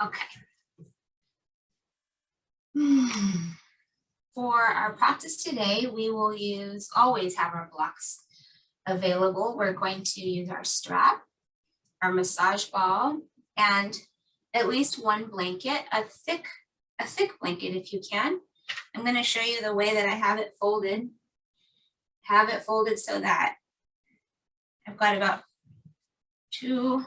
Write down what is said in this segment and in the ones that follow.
Okay. For our practice today, we will always have our blocks available. We're going to use our strap, our massage ball, and at least one blanket, a thick blanket if you can. I'm going to show you the way that I have it folded. Have it folded so that I've got about two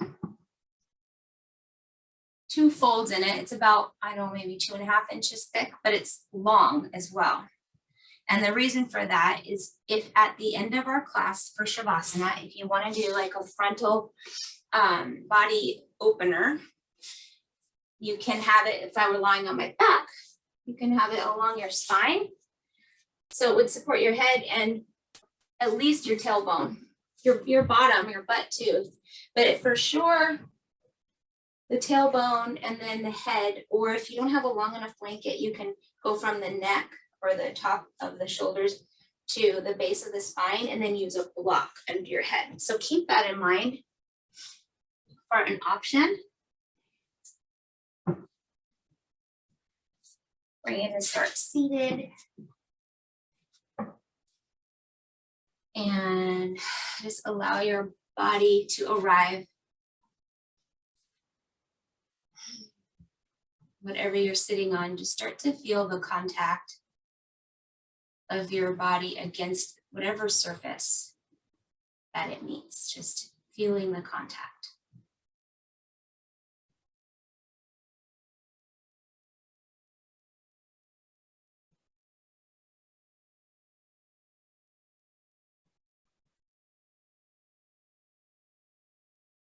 folds in it. It's about, I don't know, maybe 2.5 inches thick, but it's long as well. And the reason for that is if at the end of our class for Shavasana, if you want to do like a frontal body opener, you can have it, if I were lying on my back, you can have it along your spine. So it would support your head and at least your tailbone, your bottom, your butt too. But for sure, the tailbone and then the head, or if you don't have a long enough blanket, you can go from the neck or the top of the shoulders to the base of the spine and then use a block under your head. So keep that in mind for an option. We're going to start seated. And just allow your body to arrive. Whatever you're sitting on, just start to feel the contact of your body against whatever surface that it meets, just feeling the contact.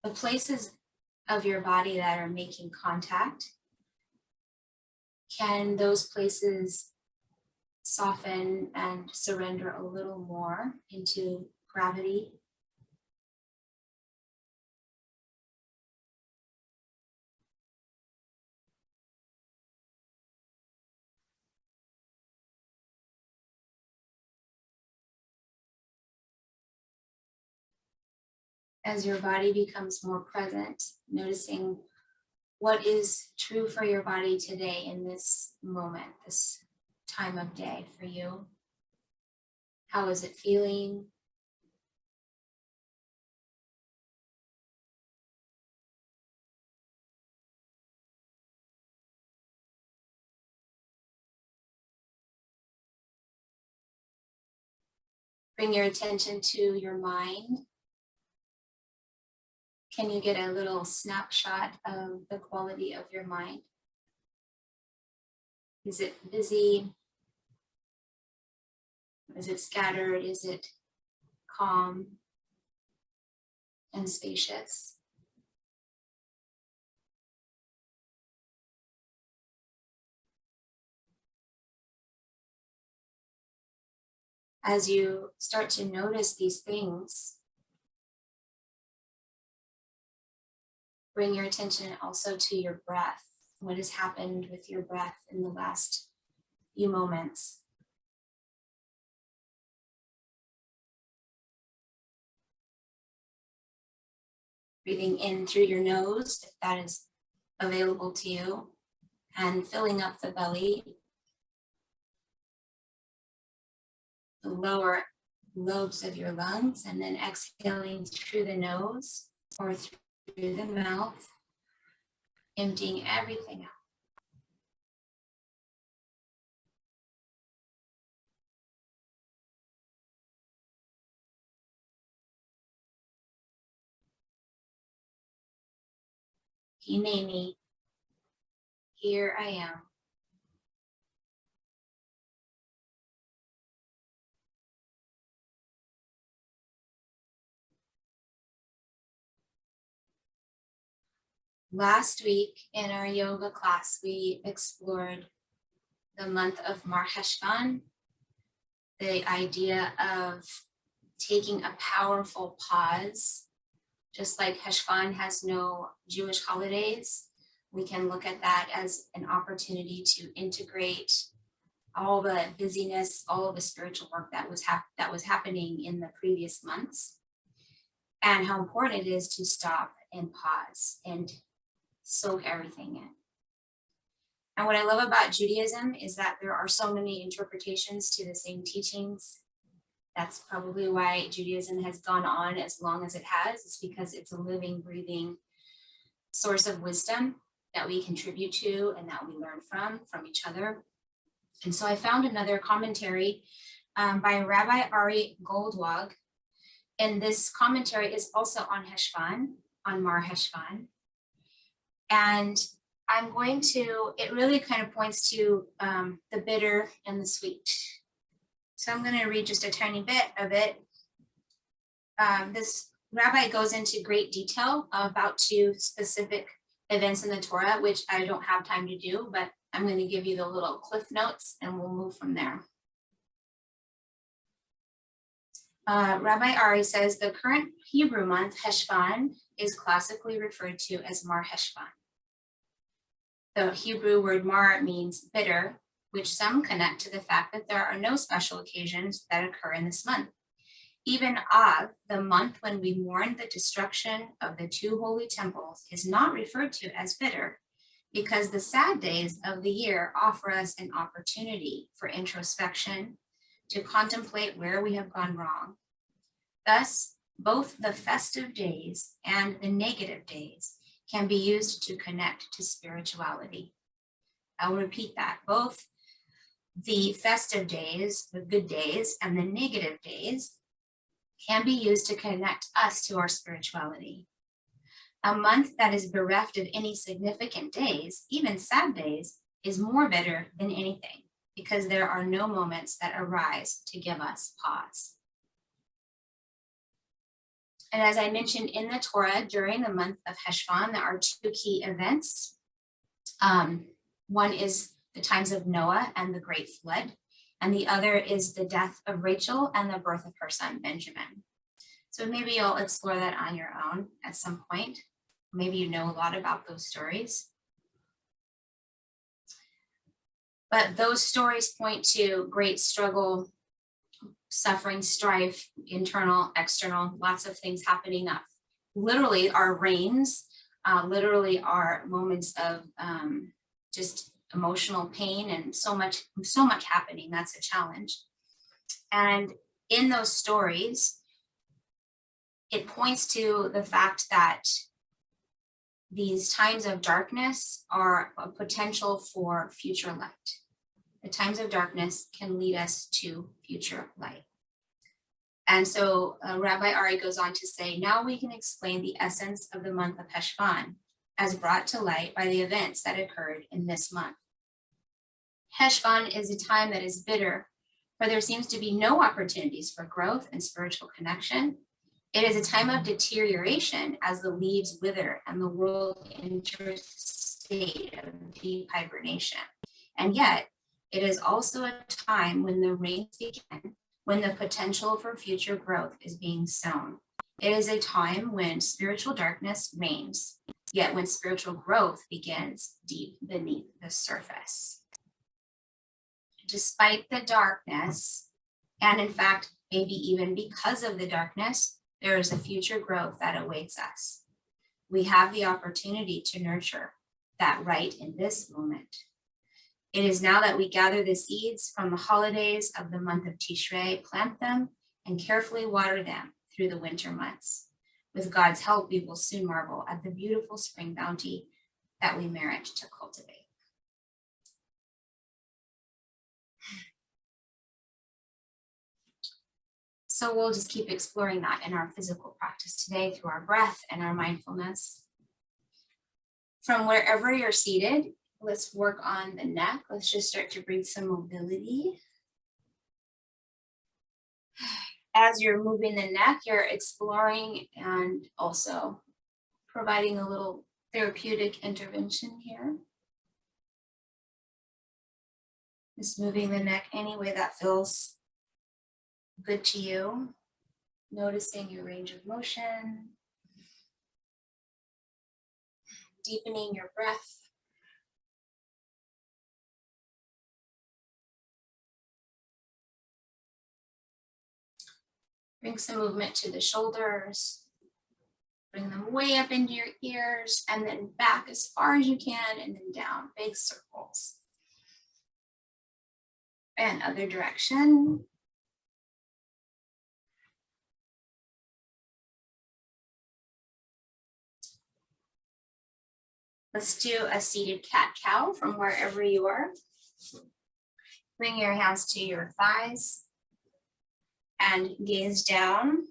The places of your body that are making contact, can those places soften and surrender a little more into gravity? As your body becomes more present, noticing what is true for your body today in this moment, this time of day for you. How is it feeling? Bring your attention to your mind. Can you get a little snapshot of the quality of your mind? Is it busy? Is it scattered? Is it calm and spacious? As you start to notice these things, bring your attention also to your breath. What has happened with your breath in the last few moments? Breathing in through your nose, if that is available to you, and filling up the belly, the lower lobes of your lungs, and then exhaling through the nose or through the mouth, emptying everything out. Hineni, here I am. Last week in our yoga class, we explored the month of Marcheshvan, the idea of taking a powerful pause. Just like Heshvan has no Jewish holidays, we can look at that as an opportunity to integrate all the busyness, all of the spiritual work that was happening in the previous months, and how important it is to stop and pause and soak everything in. And what I love about Judaism is that there are so many interpretations to the same teachings. That's probably why Judaism has gone on as long as it has. It's because it's a living, breathing source of wisdom that we contribute to and that we learn from each other. And so I found another commentary by Rabbi Ari Goldwag. And this commentary is also on Heshvan, on Marcheshvan. And I'm going to, it really kind of points to the bitter and the sweet. So I'm going to read just a tiny bit of it. This rabbi goes into great detail about 2 specific events in the Torah, which I don't have time to do, but I'm going to give you the little cliff notes and we'll move from there. Rabbi Ari says the current Hebrew month, Heshvan, is classically referred to as Marcheshvan. The Hebrew word mar means bitter, which some connect to the fact that there are no special occasions that occur in this month. Even Av, the month when we mourn the destruction of the 2 holy temples, is not referred to as bitter, because the sad days of the year offer us an opportunity for introspection, to contemplate where we have gone wrong. Thus, both the festive days and the negative days can be used to connect to spirituality. I'll repeat that. Both the festive days, the good days, and the negative days can be used to connect us to our spirituality. A month that is bereft of any significant days, even sad days, is more bitter than anything, because there are no moments that arise to give us pause. And as I mentioned in the Torah, during the month of Heshvan, there are 2 key events. One is the times of Noah and the great flood, and the other is the death of Rachel and the birth of her son, Benjamin. So maybe you'll explore that on your own at some point. Maybe you know a lot about those stories. But those stories point to great struggle, suffering, strife, internal, external, lots of things happening that literally are rains, literally are moments of just emotional pain and so much happening. That's a challenge. And in those stories, it points to the fact that these times of darkness are a potential for future light. The times of darkness can lead us to future light. And so Rabbi Ari goes on to say, now we can explain the essence of the month of Heshvan as brought to light by the events that occurred in this month. Heshvan is a time that is bitter, for there seems to be no opportunities for growth and spiritual connection. It is a time of deterioration as the leaves wither and the world enters a state of deep hibernation. And yet, it is also a time when the rains begin, when the potential for future growth is being sown. It is a time when spiritual darkness reigns, yet when spiritual growth begins deep beneath the surface. Despite the darkness, and in fact, maybe even because of the darkness, there is a future growth that awaits us. We have the opportunity to nurture that right in this moment. It is now that we gather the seeds from the holidays of the month of Tishrei, plant them, and carefully water them through the winter months. With God's help, we will soon marvel at the beautiful spring bounty that we merit to cultivate. So we'll just keep exploring that in our physical practice today through our breath and our mindfulness. From wherever you're seated, let's work on the neck. Let's just start to breathe some mobility. As you're moving the neck, you're exploring and also providing a little therapeutic intervention here. Just moving the neck any way that feels good to you. Noticing your range of motion. Deepening your breath. Bring some movement to the shoulders. Bring them way up into your ears and then back as far as you can and then down, big circles. And other direction. Let's do a seated cat-cow from wherever you are. Bring your hands to your thighs and gaze down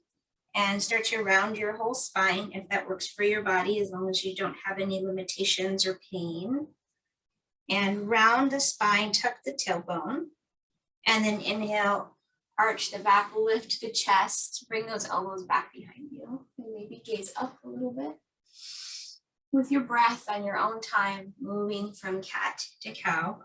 and start to round your whole spine if that works for your body, as long as you don't have any limitations or pain. And round the spine, tuck the tailbone, and then inhale, arch the back, lift the chest, bring those elbows back behind you, and maybe gaze up a little bit. With your breath on your own time, moving from cat to cow.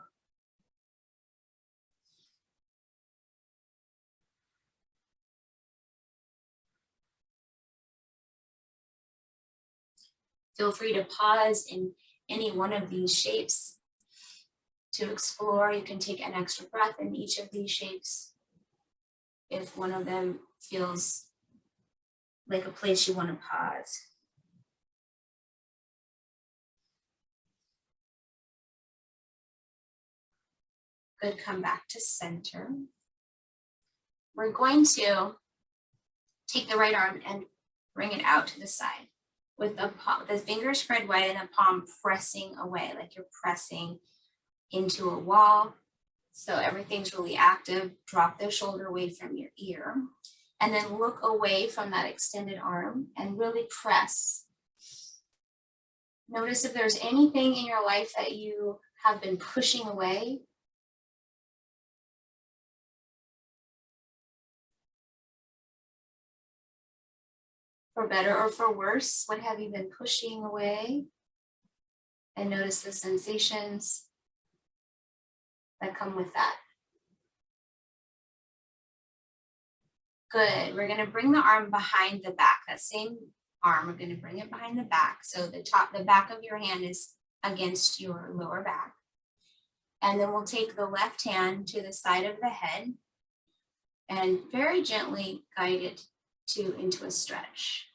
Feel free to pause in any one of these shapes to explore. You can take an extra breath in each of these shapes if one of them feels like a place you want to pause. Good, come back to center. We're going to take the right arm and bring it out to the side with the fingers spread wide and the palm pressing away, like you're pressing into a wall. So everything's really active. Drop the shoulder away from your ear and then look away from that extended arm and really press. Notice if there's anything in your life that you have been pushing away. For better or for worse, what have you been pushing away? And notice the sensations that come with that. Good, we're gonna bring the arm behind the back. That same arm, we're gonna bring it behind the back. So the back of your hand is against your lower back. And then we'll take the left hand to the side of the head and very gently guide it into a stretch.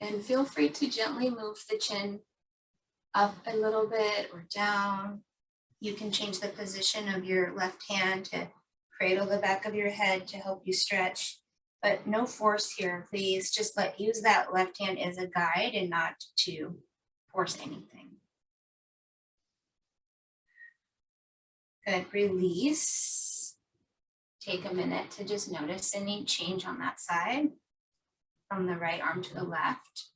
And feel free to gently move the chin up a little bit or down. You can change the position of your left hand to cradle the back of your head to help you stretch, but no force here. Please just use that left hand as a guide and not to force anything. Good, release. Take a minute to just notice any change on that side from the right arm to the left.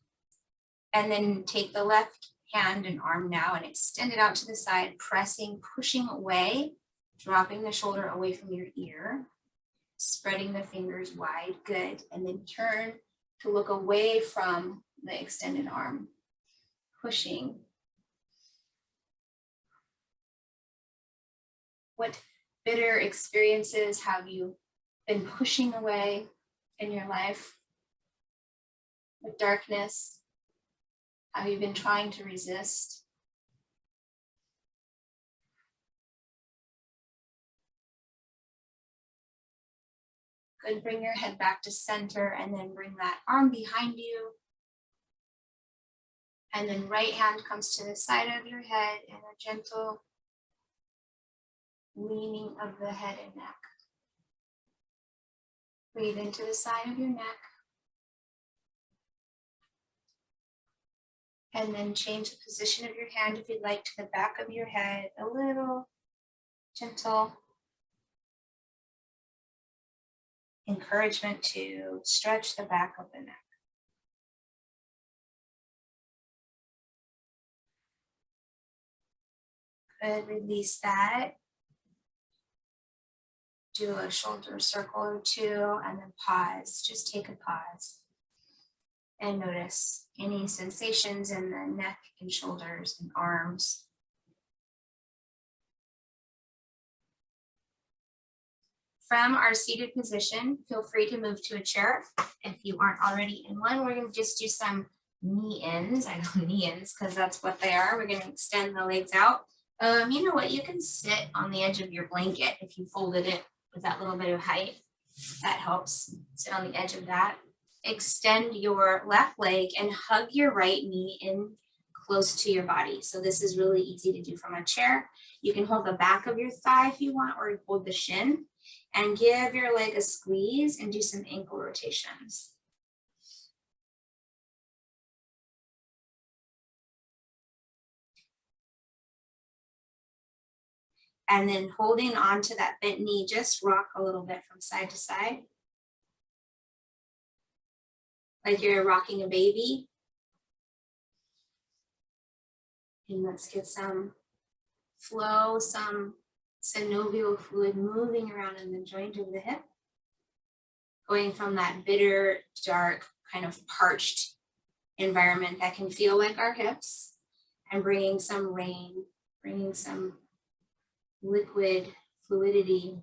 And then take the left hand and arm now and extend it out to the side, pressing, pushing away, dropping the shoulder away from your ear, spreading the fingers wide, good. And then turn to look away from the extended arm, pushing. What bitter experiences have you been pushing away in your life? What darkness have you been trying to resist? Good, bring your head back to center and then bring that arm behind you. And then right hand comes to the side of your head and a gentle leaning of the head and neck. Breathe into the side of your neck. And then change the position of your hand if you'd like to the back of your head, a little gentle encouragement to stretch the back of the neck. Good, release that. Do a shoulder circle or two and then pause, just take a pause. And notice any sensations in the neck and shoulders and arms. From our seated position, feel free to move to a chair. If you aren't already in one, we're going to just do some knee ins. I know knee ins because that's what they are. We're going to extend the legs out. You know what? You can sit on the edge of your blanket if you folded it with that little bit of height. That helps. Sit on the edge of that. Extend your left leg and hug your right knee in close to your body. So this is really easy to do from a chair. You can hold the back of your thigh if you want, or hold the shin and give your leg a squeeze and do some ankle rotations. And then holding on to that bent knee, just rock a little bit from side to side. Like you're rocking a baby. And let's get some flow, some synovial fluid moving around in the joint of the hip. Going from that bitter, dark, kind of parched environment that can feel like our hips, and bringing some rain, bringing some liquid fluidity.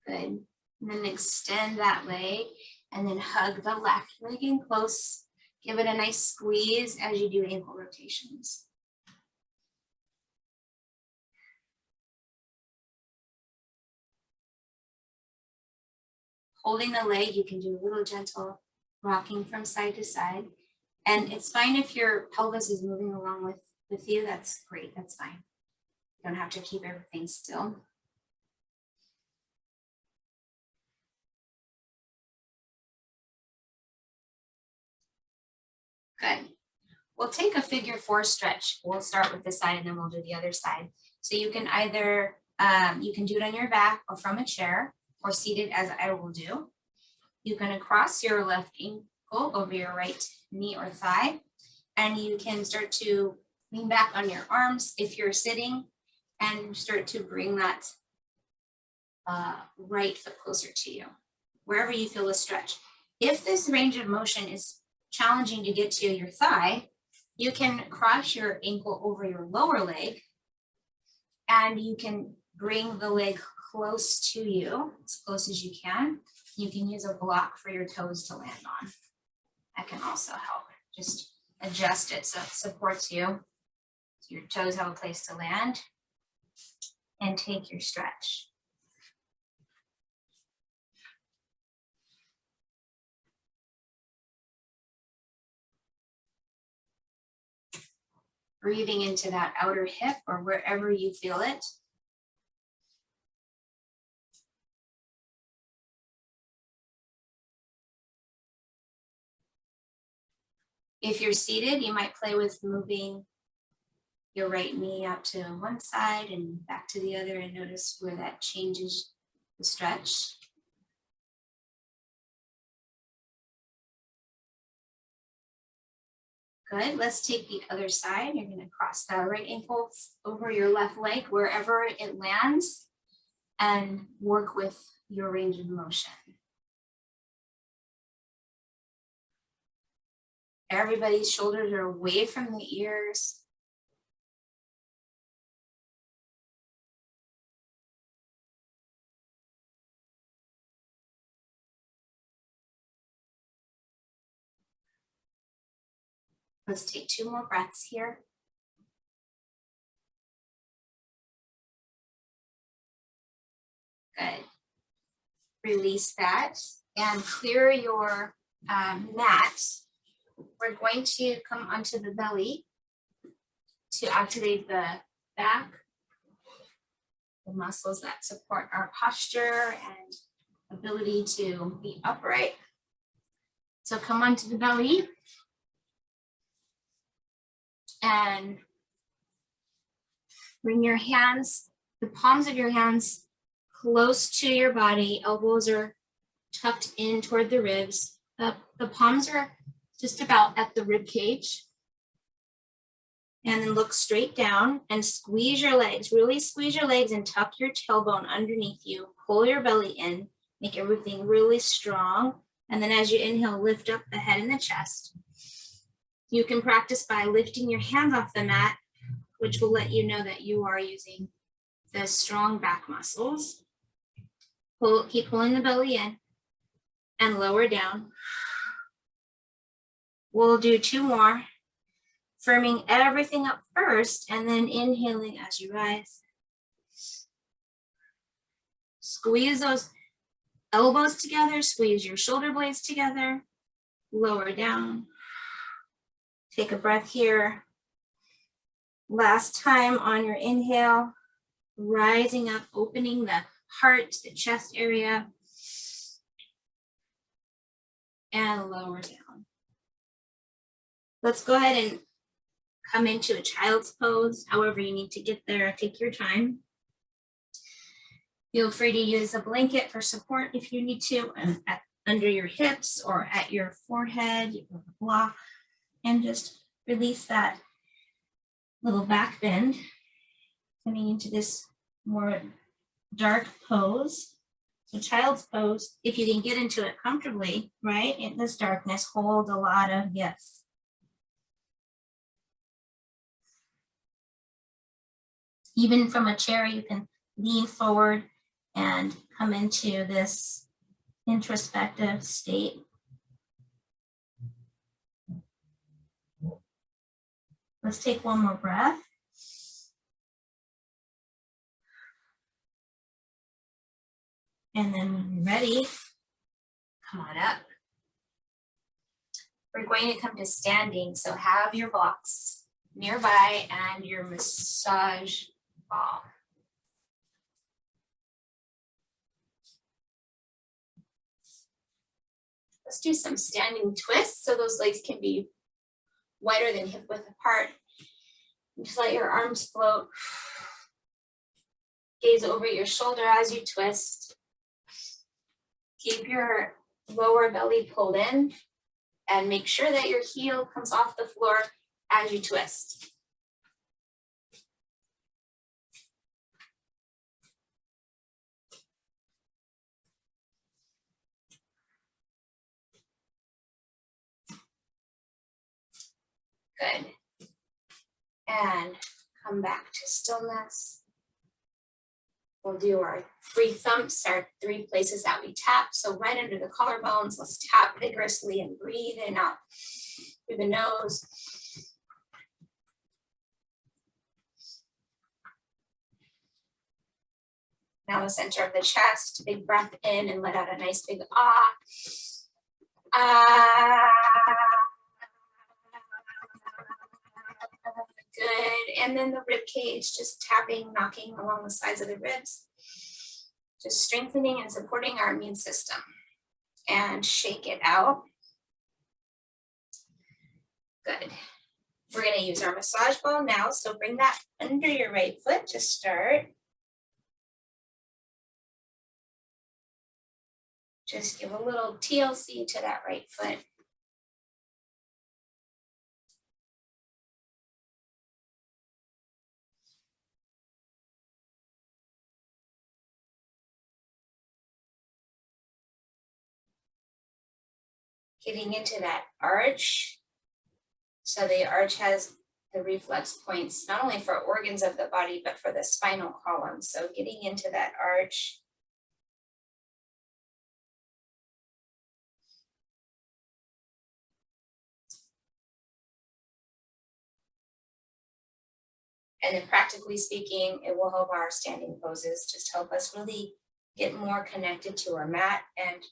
Good. And then extend that leg and then hug the left leg in close. Give it a nice squeeze as you do ankle rotations. Holding the leg, you can do a little gentle rocking from side to side. And it's fine if your pelvis is moving along with you. That's great. That's fine. You don't have to keep everything still. Good. We'll take a figure 4 stretch. We'll start with this side and then we'll do the other side. So you can either, you can do it on your back or from a chair or seated as I will do. You can cross your left ankle over your right knee or thigh, and you can start to lean back on your arms if you're sitting and start to bring that right foot closer to you, wherever you feel a stretch. If this range of motion is challenging to get to your thigh, you can cross your ankle over your lower leg and you can bring the leg close to you, as close as you can. You can use a block for your toes to land on. That can also help. Just adjust it so it supports you. So your toes have a place to land. And take your stretch. Breathing into that outer hip or wherever you feel it. If you're seated, you might play with moving your right knee out to one side and back to the other and notice where that changes the stretch. Good, let's take the other side. You're gonna cross the right ankle over your left leg, wherever it lands, and work with your range of motion. Everybody's shoulders are away from the ears. Let's take 2 more breaths here. Good. Release that and clear your mat. We're going to come onto the belly to activate the back, the muscles that support our posture and ability to be upright. So come onto the belly and bring your hands, the palms of your hands close to your body. Elbows are tucked in toward the ribs. The palms are just about at the rib cage. And then look straight down and squeeze your legs. Really squeeze your legs and tuck your tailbone underneath you. Pull your belly in. Make everything really strong. And then as you inhale, lift up the head and the chest. You can practice by lifting your hands off the mat, which will let you know that you are using the strong back muscles. Keep pulling the belly in and lower down. We'll do 2 more, firming everything up first and then inhaling as you rise. Squeeze those elbows together, squeeze your shoulder blades together, lower down. Take a breath here. Last time on your inhale, rising up, opening the heart, the chest area, and lower down. Let's go ahead and come into a child's pose. However you need to get there, take your time. Feel free to use a blanket for support if you need to, under your hips or at your forehead, or block, and just release that little back bend, coming into this more dark pose. So child's pose, if you can get into it comfortably, right, in this darkness, hold a lot of yes. Even from a chair, you can lean forward and come into this introspective state. Let's take one more breath. And then when you're ready, come on up. We're going to come to standing, so have your blocks nearby and your massage ball. Let's do some standing twists so those legs can be wider than hip width apart. Just let your arms float. Gaze over your shoulder as you twist. Keep your lower belly pulled in and make sure that your heel comes off the floor as you twist. Good. And come back to stillness. We'll do our 3 thumps, our 3 places that we tap. So right under the collarbones, let's tap vigorously and breathe in out through the nose. Now the center of the chest, big breath in and let out a nice big ah. Ah. Good, and then the rib cage, just tapping, knocking along the sides of the ribs. Just strengthening and supporting our immune system. And shake it out. Good. We're gonna use our massage ball now, so bring that under your right foot to start. Just give a little TLC to that right foot. Getting into that arch. So the arch has the reflex points, not only for organs of the body, but for the spinal column. So getting into that arch. And then practically speaking, it will help our standing poses, just help us really get more connected to our mat and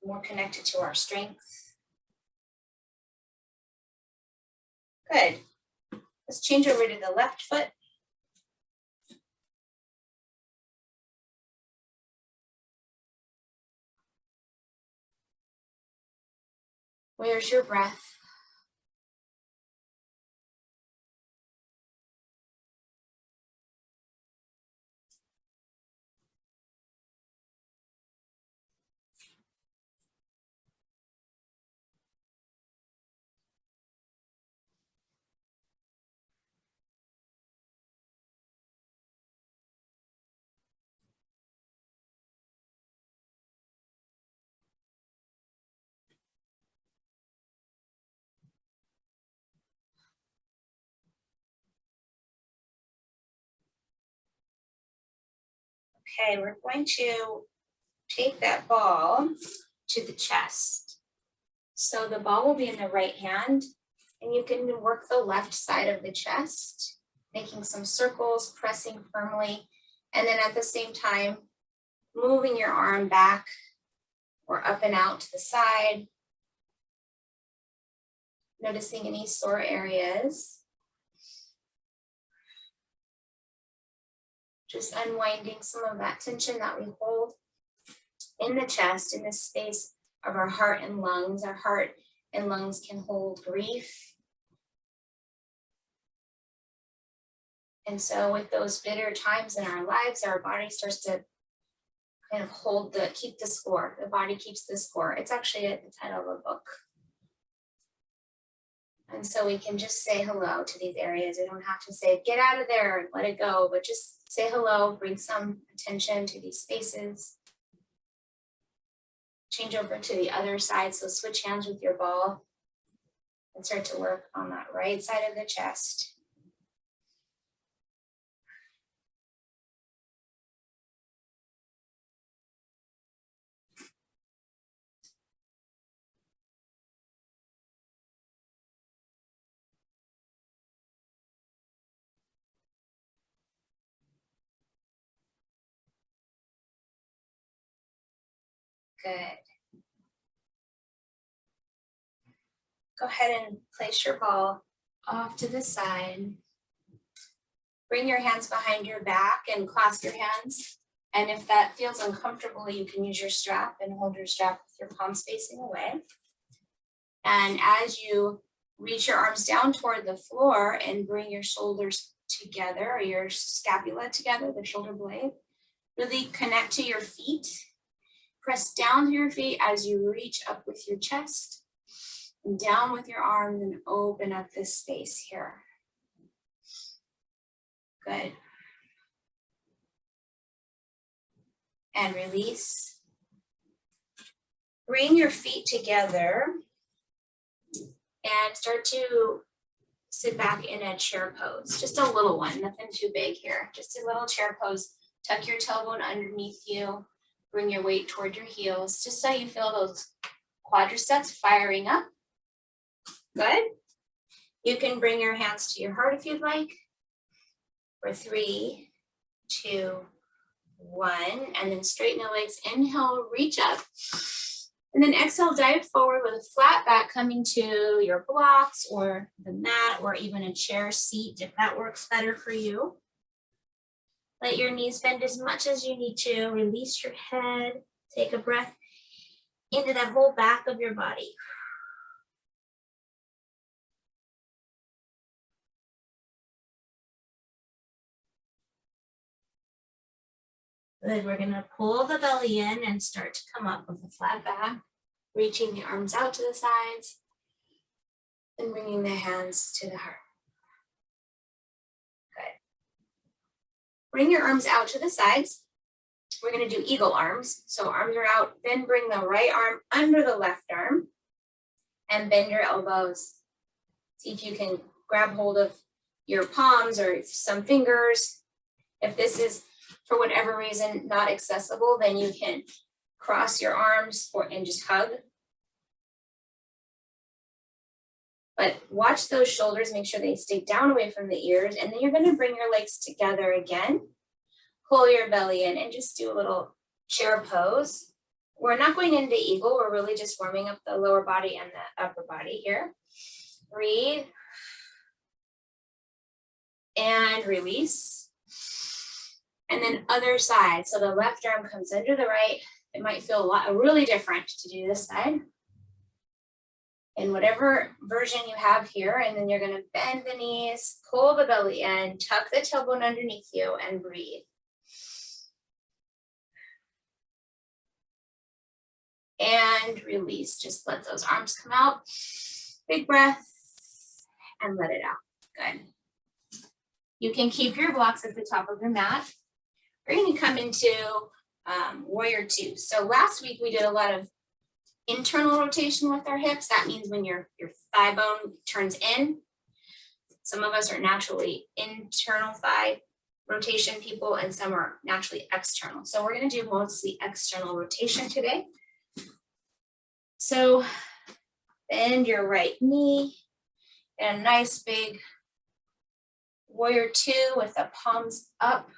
more connected to our strength. Good. Let's change over to the left foot. Where's your breath? Okay, we're going to take that ball to the chest. So the ball will be in the right hand, and you can work the left side of the chest, making some circles, pressing firmly, and then at the same time, moving your arm back or up and out to the side. Noticing any sore areas. Just unwinding some of that tension that we hold in the chest, in the space of our heart and lungs. Our heart and lungs can hold grief. And so with those bitter times in our lives, our body starts to kind of keep the score. The body keeps the score. It's actually at the title of a book. And so we can just say hello to these areas. We don't have to say, get out of there and let it go, but just say hello, bring some attention to these spaces. Change over to the other side. So switch hands with your ball and start to work on that right side of the chest. Good. Go ahead and place your ball off to the side. Bring your hands behind your back and clasp your hands. And if that feels uncomfortable, you can use your strap and hold your strap with your palms facing away. And as you reach your arms down toward the floor and bring your shoulders together, or your scapula together, the shoulder blade, really connect to your feet. Press down to your feet as you reach up with your chest and down with your arms and open up this space here. Good. And release. Bring your feet together and start to sit back in a chair pose. Just a little one, nothing too big here. Just a little chair pose. Tuck your tailbone underneath you. Bring your weight toward your heels, just so you feel those quadriceps firing up. Good. You can bring your hands to your heart if you'd like. For 3, 2, 1, and then straighten the legs. Inhale, reach up. And then exhale, dive forward with a flat back coming to your blocks or the mat or even a chair seat if that works better for you. Let your knees bend as much as you need to. Release your head. Take a breath into that whole back of your body. Good. We're going to pull the belly in and start to come up with a flat back, reaching the arms out to the sides and bringing the hands to the heart. Bring your arms out to the sides. We're going to do eagle arms. So arms are out, then bring the right arm under the left arm and bend your elbows. See if you can grab hold of your palms or some fingers. If this is, for whatever reason, not accessible, then you can cross your arms and just hug. But watch those shoulders, make sure they stay down away from the ears, and then you're going to bring your legs together again. Pull your belly in and just do a little chair pose. We're not going into eagle, we're really just warming up the lower body and the upper body here. Breathe. And release. And then other side. So the left arm comes under the right. It might feel really different to do this side. In whatever version you have here, and then you're going to bend the knees, pull the belly in, tuck the tailbone underneath you, and breathe. And release. Just let those arms come out. Big breath, and let it out. Good. You can keep your blocks at the top of your mat. We're going to come into warrior 2. So last week we did a lot of internal rotation with our hips. That means when your thigh bone turns in. Some of us are naturally internal thigh rotation people and some are naturally external. So we're going to do mostly external rotation today. So bend your right knee and a nice big warrior 2 with the palms up.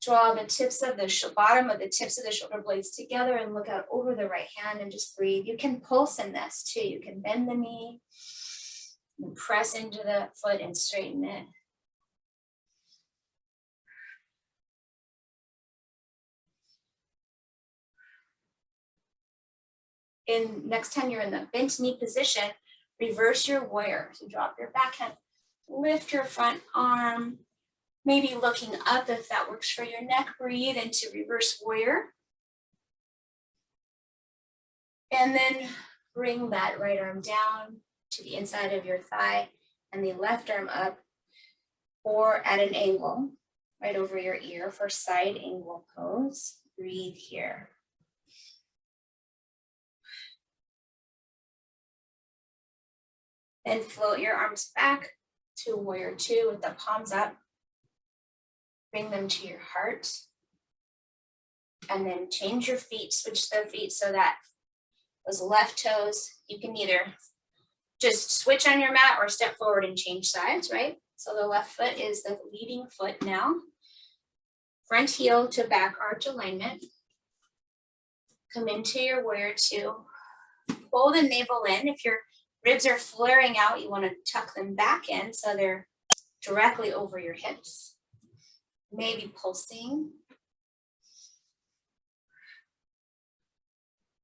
Draw the tips of the bottom of the tips of the shoulder blades together and look out over the right hand and just breathe. You can pulse in this too. You can bend the knee and press into the foot and straighten it. Next time you're in the bent knee position, reverse your warrior. So drop your back hand, lift your front arm, maybe looking up if that works for your neck. Breathe into reverse warrior. And then bring that right arm down to the inside of your thigh and the left arm up or at an angle right over your ear for side angle pose. Breathe here. Then float your arms back to warrior two with the palms up. Bring them to your heart. And then change your feet, switch the feet so that those left toes, you can either just switch on your mat or step forward and change sides, right? So the left foot is the leading foot now. Front heel to back arch alignment. Come into your warrior two. Pull the navel in. If your ribs are flaring out, you want to tuck them back in so they're directly over your hips. Maybe pulsing.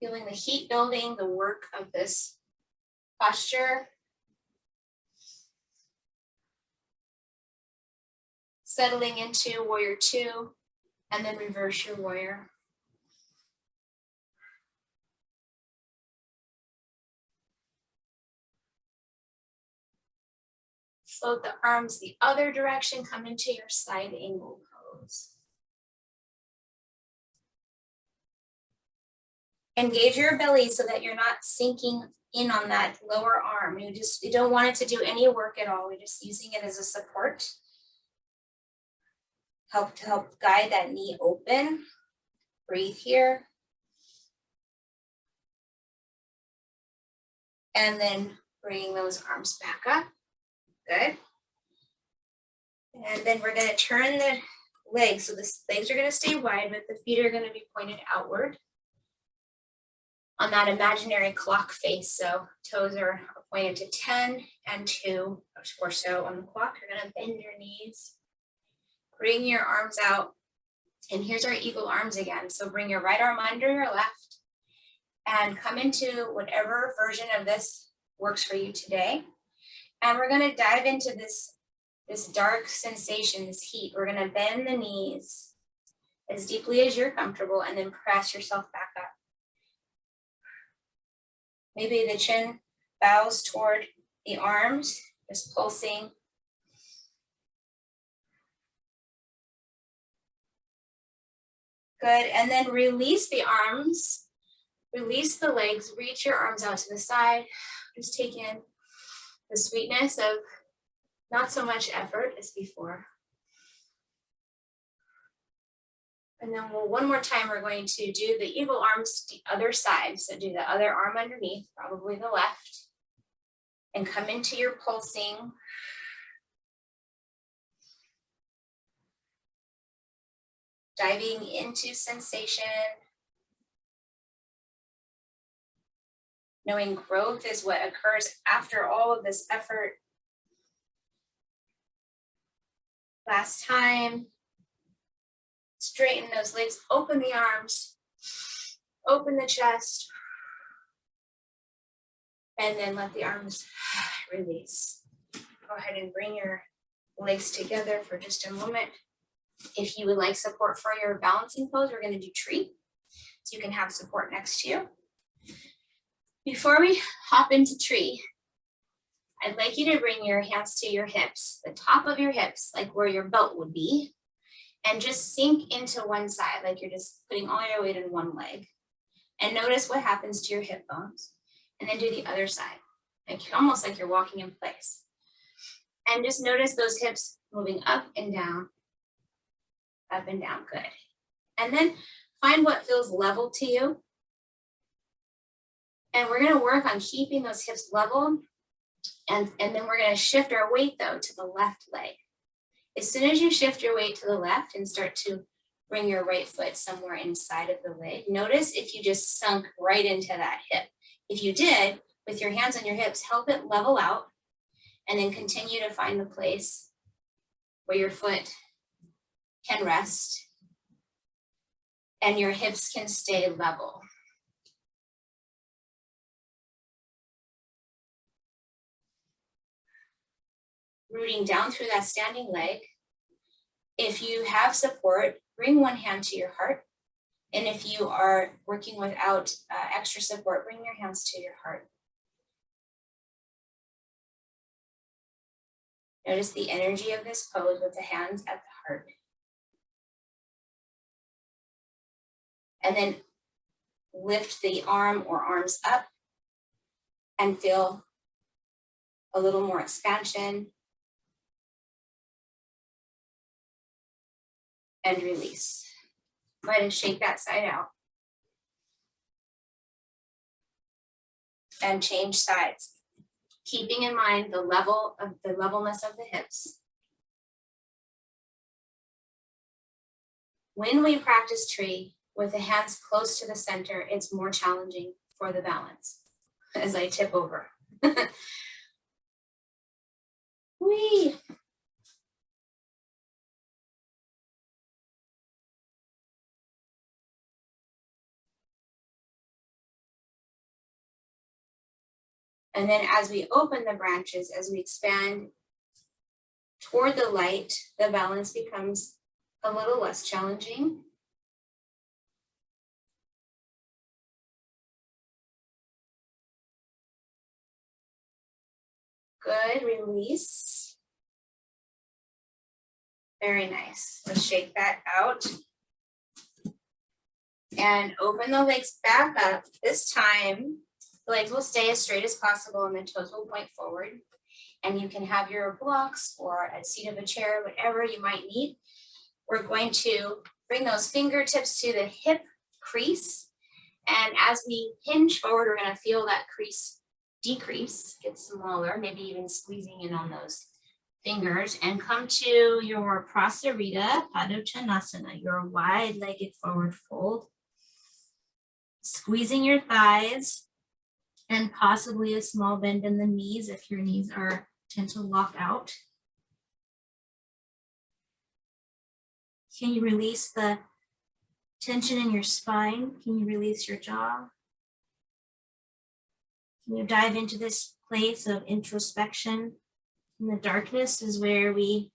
Feeling the heat building, the work of this posture. Settling into warrior two, and then reverse your warrior. Float the arms the other direction, come into your side angle pose. Engage your belly so that you're not sinking in on that lower arm. You don't want it to do any work at all. We're just using it as a support. Help guide that knee open. Breathe here. And then bring those arms back up. Good. And then we're going to turn the legs. So the legs are going to stay wide, but the feet are going to be pointed outward on that imaginary clock face. So toes are pointed to 10 and 2 or so on the clock. You're going to bend your knees. Bring your arms out. And here's our eagle arms again. So bring your right arm under your left and come into whatever version of this works for you today. And we're going to dive into this dark sensation, this heat. We're going to bend the knees as deeply as you're comfortable and then press yourself back up. Maybe the chin bows toward the arms, just pulsing. Good, and then release the arms, release the legs, reach your arms out to the side. Just take in the sweetness of not so much effort as before. And then one more time, we're going to do the eagle arms to the other side. So do the other arm underneath, probably the left, and come into your pulsing. Diving into sensation. Knowing growth is what occurs after all of this effort. Last time. Straighten those legs, open the arms, open the chest, and then let the arms release. Go ahead and bring your legs together for just a moment. If you would like support for your balancing pose, we're going to do tree, so you can have support next to you. Before we hop into tree, I'd like you to bring your hands to your hips, the top of your hips, like where your belt would be, and just sink into one side, like you're just putting all your weight in one leg. And notice what happens to your hip bones. And then do the other side, like almost like you're walking in place. And just notice those hips moving up and down, good. And then find what feels level to you. And we're gonna work on keeping those hips level. And then we're gonna shift our weight though to the left leg. As soon as you shift your weight to the left and start to bring your right foot somewhere inside of the leg. Notice if you just sunk right into that hip. If you did, with your hands on your hips, help it level out and then continue to find the place where your foot can rest and your hips can stay level. Rooting down through that standing leg. If you have support, bring one hand to your heart. And if you are working without extra support, bring your hands to your heart. Notice the energy of this pose with the hands at the heart. And then lift the arm or arms up and feel a little more expansion. And release. Go ahead and shake that side out. And change sides. Keeping in mind the levelness of the hips. When we practice tree with the hands close to the center, it's more challenging for the balance as I tip over. Whee! And then as we open the branches, as we expand toward the light, the balance becomes a little less challenging. Good, release. Very nice. Let's shake that out. And open the legs back up. This time, the legs will stay as straight as possible and the toes will point forward. And you can have your blocks or a seat of a chair, whatever you might need. We're going to bring those fingertips to the hip crease. And as we hinge forward, we're going to feel that crease decrease, get smaller, maybe even squeezing in on those fingers, and come to your Prasarita Padottanasana, your wide-legged forward fold. Squeezing your thighs and possibly a small bend in the knees if your knees tend to lock out. Can you release the tension in your spine? Can you release your jaw? Can you dive into this place of introspection? In the darkness is where we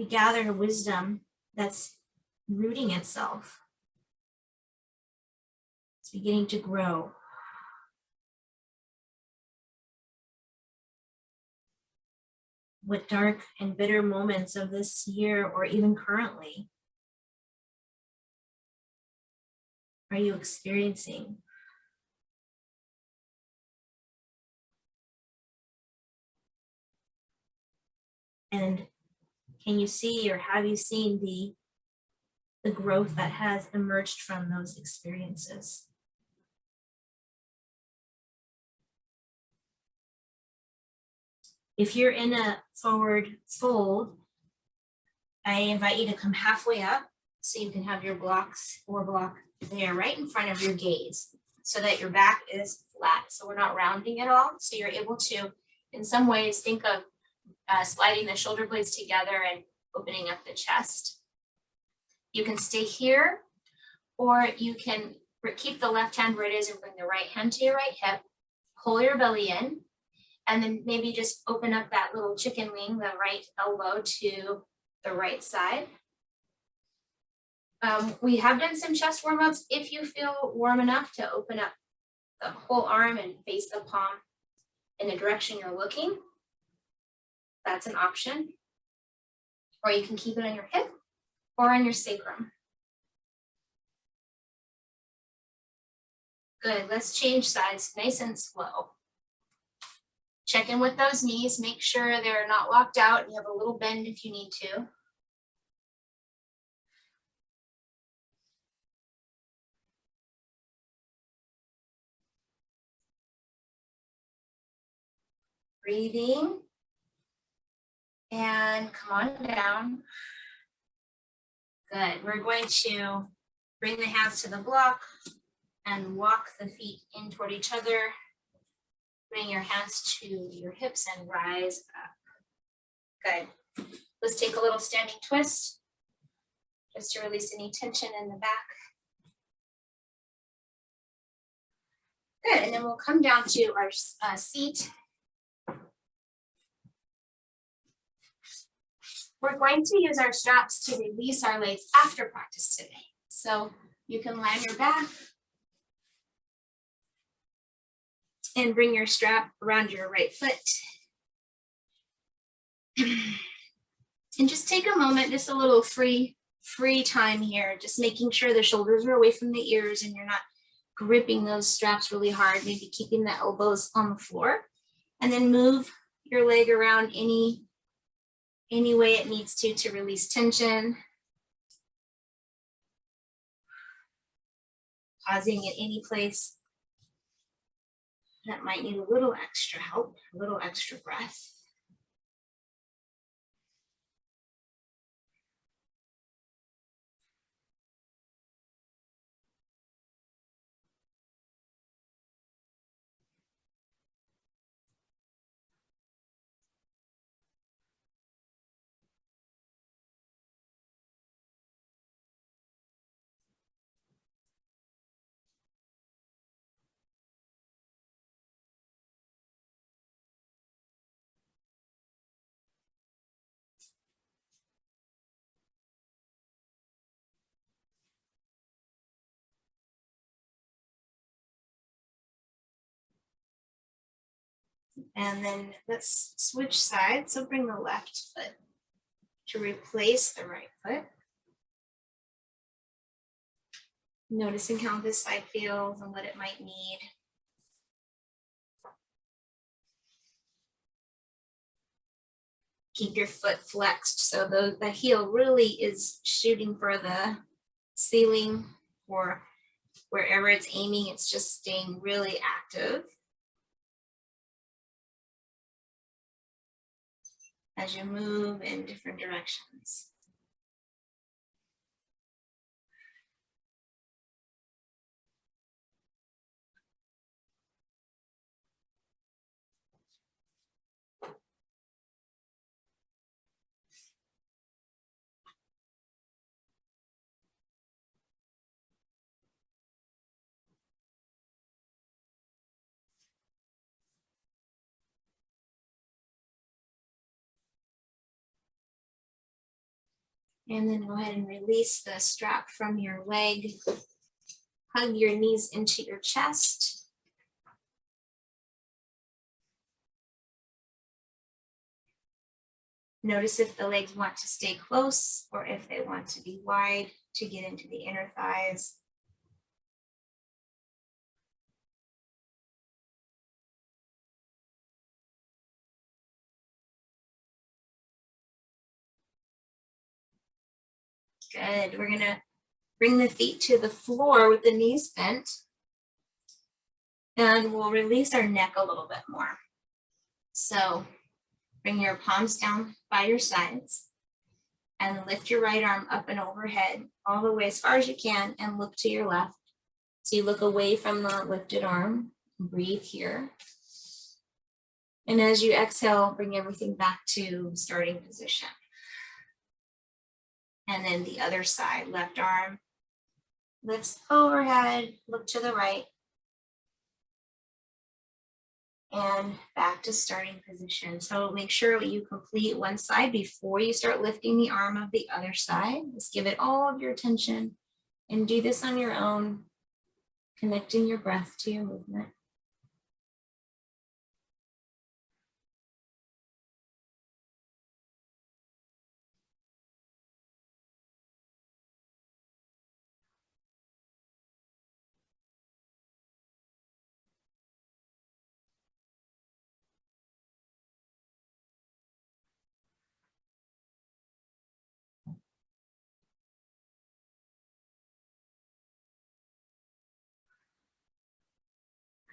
gather wisdom that's rooting itself. It's beginning to grow. What dark and bitter moments of this year or even currently are you experiencing? And can you see or have you seen the growth that has emerged from those experiences? If you're in a forward fold, I invite you to come halfway up so you can have your blocks or block there right in front of your gaze so that your back is flat. So we're not rounding at all. So you're able to, in some ways, think of sliding the shoulder blades together and opening up the chest. You can stay here, or you can keep the left hand where it is and bring the right hand to your right hip, pull your belly in, and then maybe just open up that little chicken wing, the right elbow to the right side. We have done some chest warm-ups. If you feel warm enough to open up the whole arm and face the palm in the direction you're looking, that's an option. Or you can keep it on your hip or on your sacrum. Good, let's change sides nice and slow. Check in with those knees, make sure they're not locked out and you have a little bend if you need to. Breathing. And come on down. Good. We're going to bring the hands to the block and walk the feet in toward each other. Bring your hands to your hips and rise up. Good. Let's take a little standing twist just to release any tension in the back. Good, and then we'll come down to our seat. We're going to use our straps to release our legs after practice today. So you can lie on your back and bring your strap around your right foot. And just take a moment, just a little free time here, just making sure the shoulders are away from the ears and you're not gripping those straps really hard, maybe keeping the elbows on the floor. And then move your leg around any way it needs to release tension. Pausing at any place that might need a little extra help, a little extra breath. And then let's switch sides. So bring the left foot to replace the right foot. Noticing how this side feels and what it might need. Keep your foot flexed so the heel really is shooting for the ceiling, or wherever it's aiming, it's just staying really active. As you move in different directions. And then go ahead and release the strap from your leg. Hug your knees into your chest. Notice if the legs want to stay close or if they want to be wide to get into the inner thighs. Good. We're going to bring the feet to the floor with the knees bent. And we'll release our neck a little bit more. So bring your palms down by your sides and lift your right arm up and overhead all the way as far as you can and look to your left. So you look away from the lifted arm, breathe here. And as you exhale, bring everything back to starting position. And then the other side, left arm lifts overhead, look to the right. And back to starting position. So make sure you complete one side before you start lifting the arm of the other side. Just give it all of your attention and do this on your own, connecting your breath to your movement.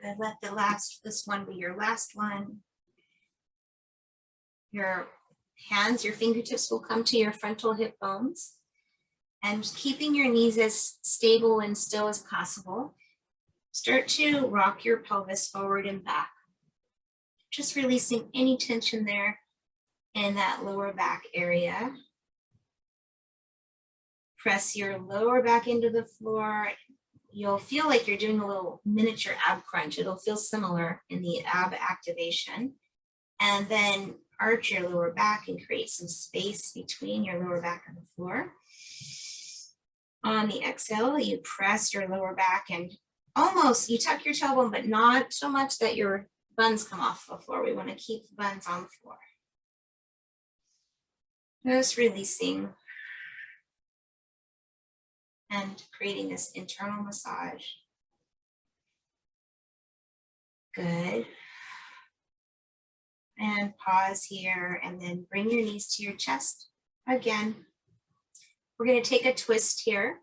Good. Let this one be your last one. Your hands, your fingertips will come to your frontal hip bones. And keeping your knees as stable and still as possible, start to rock your pelvis forward and back. Just releasing any tension there in that lower back area. Press your lower back into the floor. You'll feel like you're doing a little miniature ab crunch. It'll feel similar in the ab activation. And then arch your lower back and create some space between your lower back and the floor. On the exhale, you press your lower back and almost, you tuck your tailbone, but not so much that your buns come off the floor. We want to keep the buns on the floor. Just releasing and creating this internal massage. Good. And pause here and then bring your knees to your chest again. We're going to take a twist here.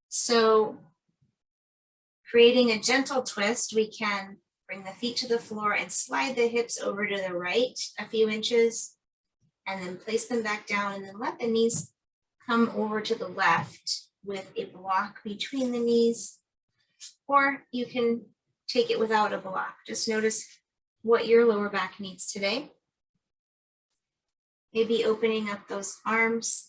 So creating a gentle twist, we can bring the feet to the floor and slide the hips over to the right a few inches and then place them back down and then let the knees come over to the left with a block between the knees, or you can take it without a block. Just notice what your lower back needs today. Maybe opening up those arms.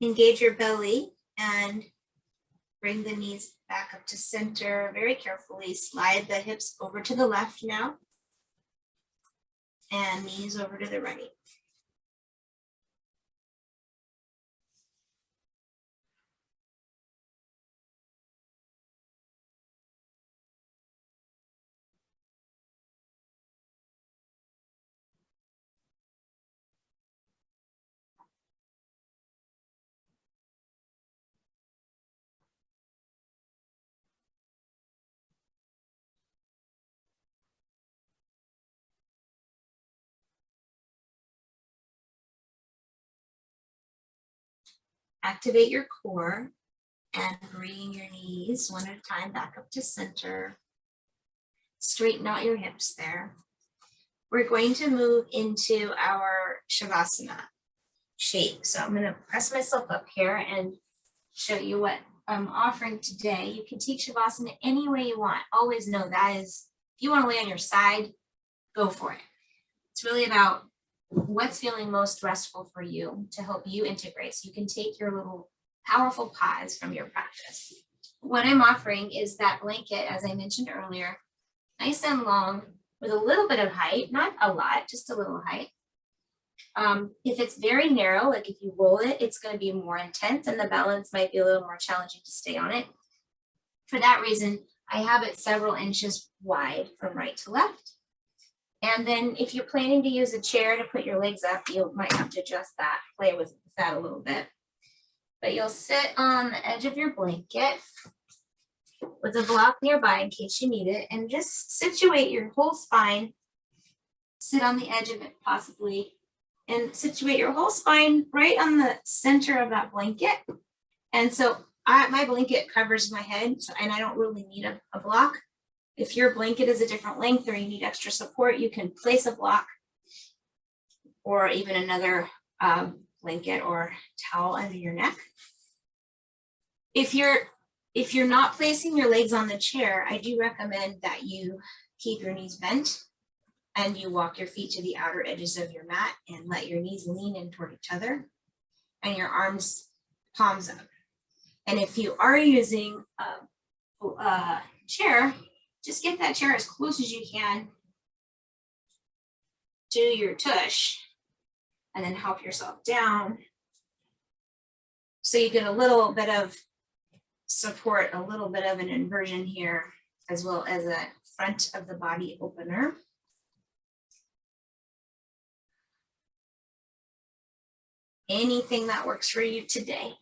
Engage your belly and bring the knees back up to center. Very carefully slide the hips over to the left now and knees over to the right. Activate your core and bring your knees one at a time back up to center. Straighten out your hips there. We're going to move into our Shavasana shape. So I'm going to press myself up here and show you what I'm offering today. You can take Shavasana any way you want. Always know that is, if you want to lay on your side, go for it. It's really about what's feeling most restful for you to help you integrate. So you can take your little powerful pause from your practice. What I'm offering is that blanket, as I mentioned earlier, nice and long with a little bit of height, not a lot, just a little height. If it's very narrow, like if you roll it, it's going to be more intense and the balance might be a little more challenging to stay on it. For that reason, I have it several inches wide from right to left. And then if you're planning to use a chair to put your legs up, you might have to adjust that, play with that a little bit. But you'll sit on the edge of your blanket with a block nearby in case you need it, and just situate your whole spine. Sit on the edge of it possibly, and situate your whole spine right on the center of that blanket. And so my blanket covers my head, and I don't really need a block. If your blanket is a different length or you need extra support, you can place a block or even another blanket or towel under your neck. If you're not placing your legs on the chair, I do recommend that you keep your knees bent and you walk your feet to the outer edges of your mat and let your knees lean in toward each other and your arms palms up. And if you are using a chair, just get that chair as close as you can to your tush and then help yourself down. So you get a little bit of support, a little bit of an inversion here, as well as a front of the body opener. Anything that works for you today.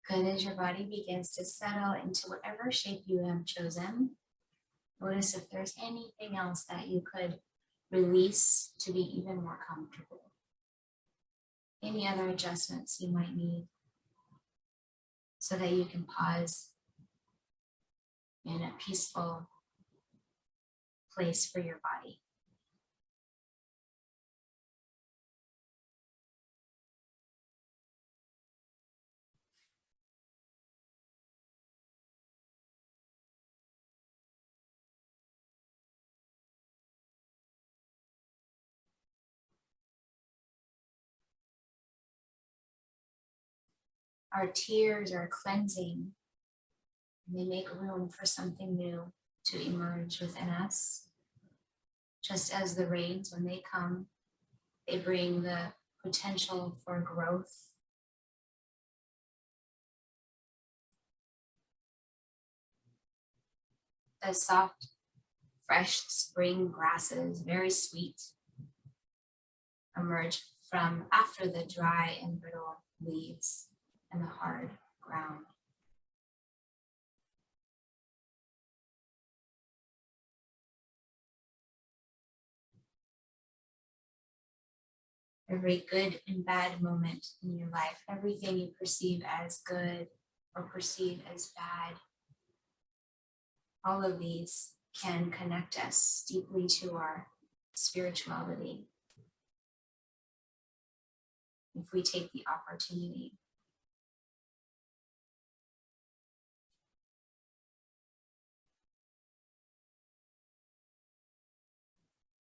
Good. As your body begins to settle into whatever shape you have chosen, notice if there's anything else that you could release to be even more comfortable. Any other adjustments you might need so that you can pause in a peaceful place for your body. Our tears are cleansing, and they make room for something new to emerge within us. Just as the rains, when they come, they bring the potential for growth. The soft, fresh spring grasses, very sweet, emerge from after the dry and brittle leaves and the hard ground. Every good and bad moment in your life, everything you perceive as good or perceive as bad, all of these can connect us deeply to our spirituality if we take the opportunity.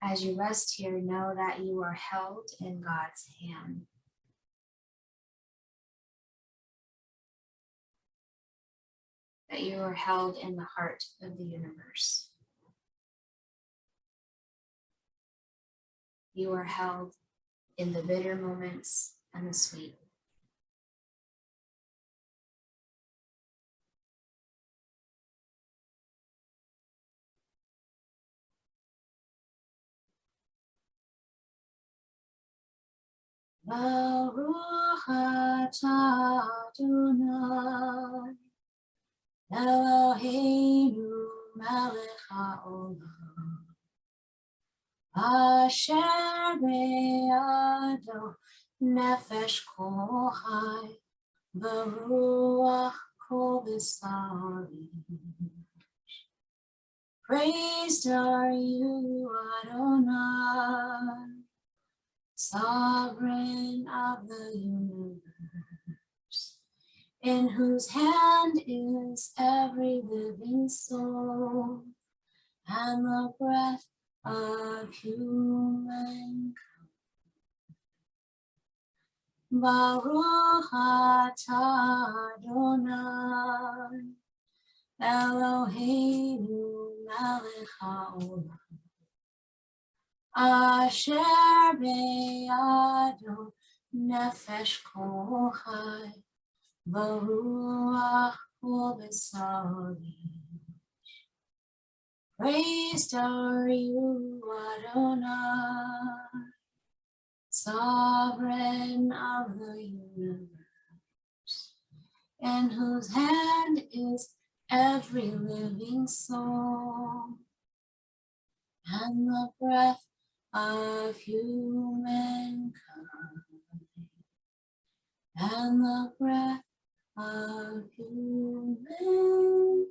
As you rest here, know that you are held in God's hand. That you are held in the heart of the universe. You are held in the bitter moments and the sweet. Baruch atah Adonai Eloheinu melech haolam asher be'ado nefesh kol hai v'ruach kol b'sari. Praised are you, Adonai, sovereign of the universe, in whose hand is every living soul and the breath of humankind. Baruch atah Adonai Eloheinu melech haolam asher be'ado nefesh kol hai v'ruach kol b'sari. Praised are you, Adonai, sovereign of the universe, in whose hand is every living soul and the breath of humankind, and the breath of humankind.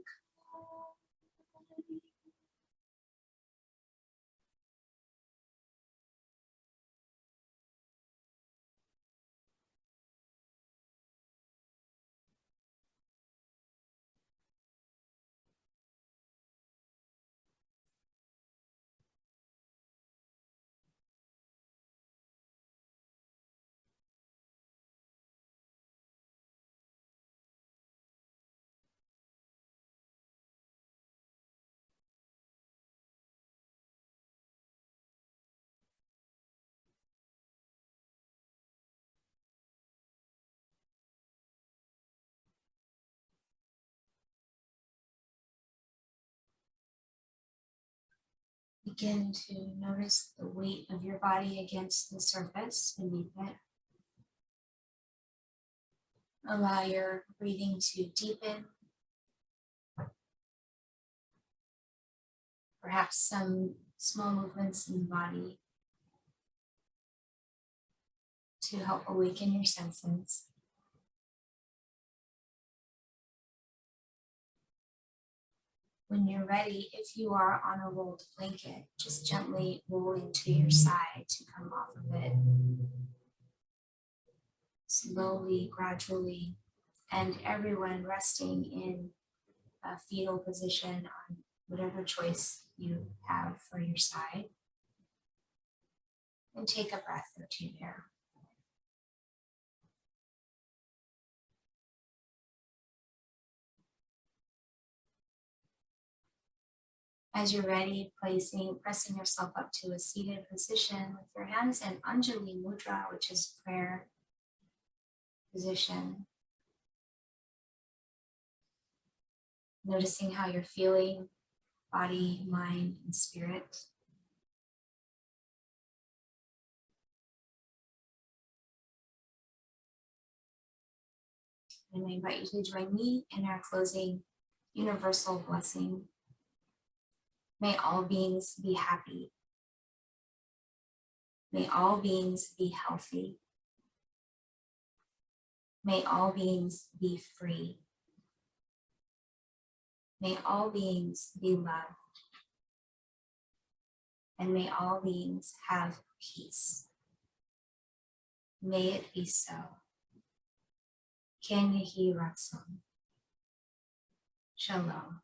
Begin to notice the weight of your body against the surface beneath it. Allow your breathing to deepen. Perhaps some small movements in the body to help awaken your senses. When you're ready, if you are on a rolled blanket, just gently rolling to your side to come off of it. Slowly, gradually, and everyone resting in a fetal position on whatever choice you have for your side. And take a breath or two there. As you're ready, pressing yourself up to a seated position with your hands in Anjali Mudra, which is prayer position. Noticing how you're feeling, body, mind, and spirit. And I invite you to join me in our closing universal blessing. May all beings be happy. May all beings be healthy. May all beings be free. May all beings be loved. And may all beings have peace. May it be so. Ken Yehi Ratzon. Shalom.